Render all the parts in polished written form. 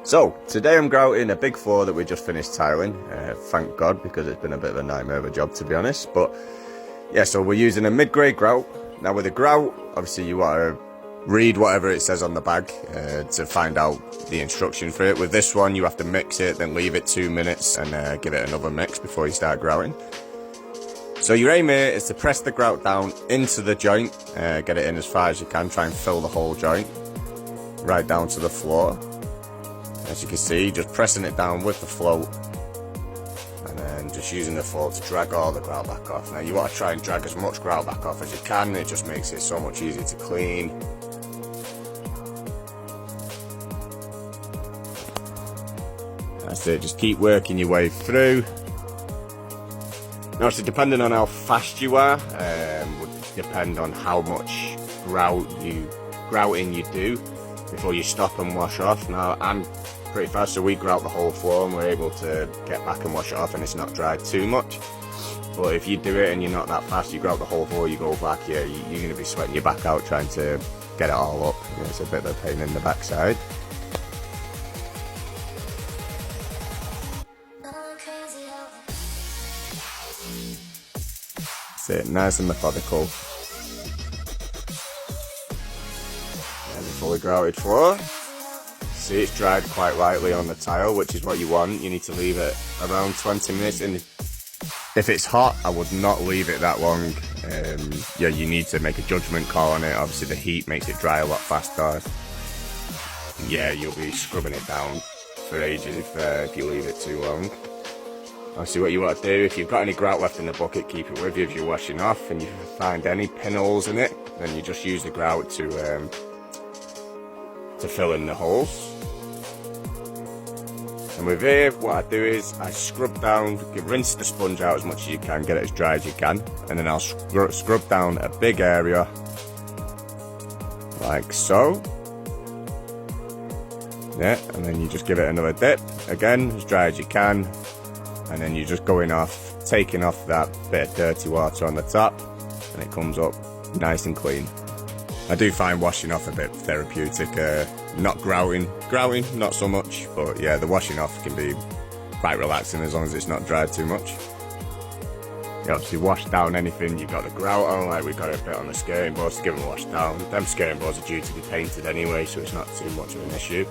So, today I'm grouting a big floor that we just finished tiling, thank God, because it's been a bit of a nightmare of a job, to be honest. But yeah, so we're using a mid-grade grout. Now with a grout, obviously you want to read whatever it says on the bag to find out the instruction for it. With this one, you have to mix it, then leave it 2 minutes and give it another mix before you start grouting. So your aim here is to press the grout down into the joint, get it in as far as you can, try and fill the whole joint, right down to the floor. As you can see, just pressing it down with the float and then just using the float to drag all the grout back off. Now you want to try and drag as much grout back off as you can, it just makes it so much easier to clean. That's it, just keep working your way through. Now obviously depending on how fast you are, would depend on how much grouting you do before you stop and wash off. Now I'm pretty fast, so we grout the whole floor and we're able to get back and wash it off and it's not dried too much. But if you do it and you're not that fast, you grout the whole floor, you go back, yeah, you're going to be sweating your back out trying to get it all up. You know, it's a bit of a pain in the backside. That's it, nice and methodical. And the fully grouted floor. See, it's dried quite lightly on the tile, which is what you want. You need to leave it around 20 minutes. And if it's hot, I would not leave it that long. Yeah, you need to make a judgment call on it. Obviously, the heat makes it dry a lot faster. Yeah, you'll be scrubbing it down for ages if you leave it too long. Obviously, what you want to do, if you've got any grout left in the bucket, keep it with you if you're washing off. And if you find any pinholes in it, then you just use the grout to fill in the holes. And with here, what I do is I scrub down, rinse the sponge out as much as you can, get it as dry as you can, and then I'll scrub down a big area like so. Yeah, and then you just give it another dip, again as dry as you can, and then you're just going off, taking off that bit of dirty water on the top, and it comes up nice and clean. I do find washing off a bit therapeutic, not grouting not so much, but yeah, the washing off can be quite relaxing as long as it's not dried too much. You obviously wash down anything you've got the grout on, like we've got a bit on the skirting boards to give them a wash down. Them skirting boards are due to be painted anyway, so it's not too much of an issue.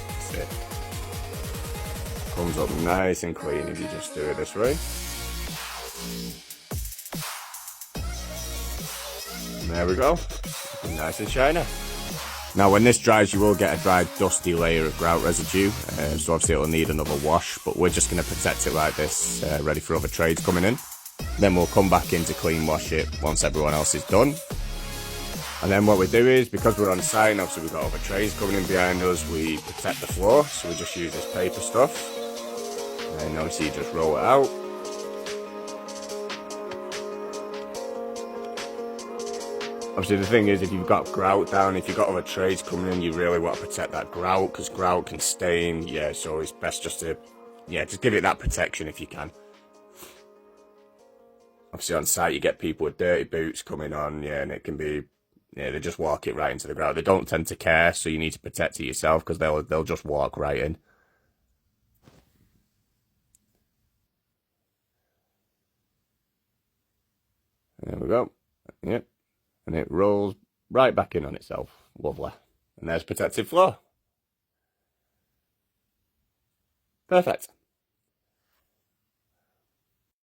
That's it. Comes up nice and clean if you just do it this way. There we go, nice and shiny. Now when this dries, you will get a dry dusty layer of grout residue, so obviously it'll need another wash, but we're just going to protect it like this, ready for other trades coming in. Then we'll come back in to clean wash it once everyone else is done. And then what we do is, because we're on site and obviously we've got other trades coming in behind us, we protect the floor, so we just use this paper stuff. And obviously you just roll it out. Obviously the thing is, if you've got grout down, if you've got other trades coming in, you really want to protect that grout, because grout can stain. Yeah, so it's best just to, yeah, just give it that protection if you can. Obviously on site you get people with dirty boots coming on, yeah, and it can be, yeah, they just walk it right into the grout. They don't tend to care, so you need to protect it yourself, because they'll just walk right in. There we go. Yep. And it rolls right back in on itself. Lovely. And there's protected floor. Perfect.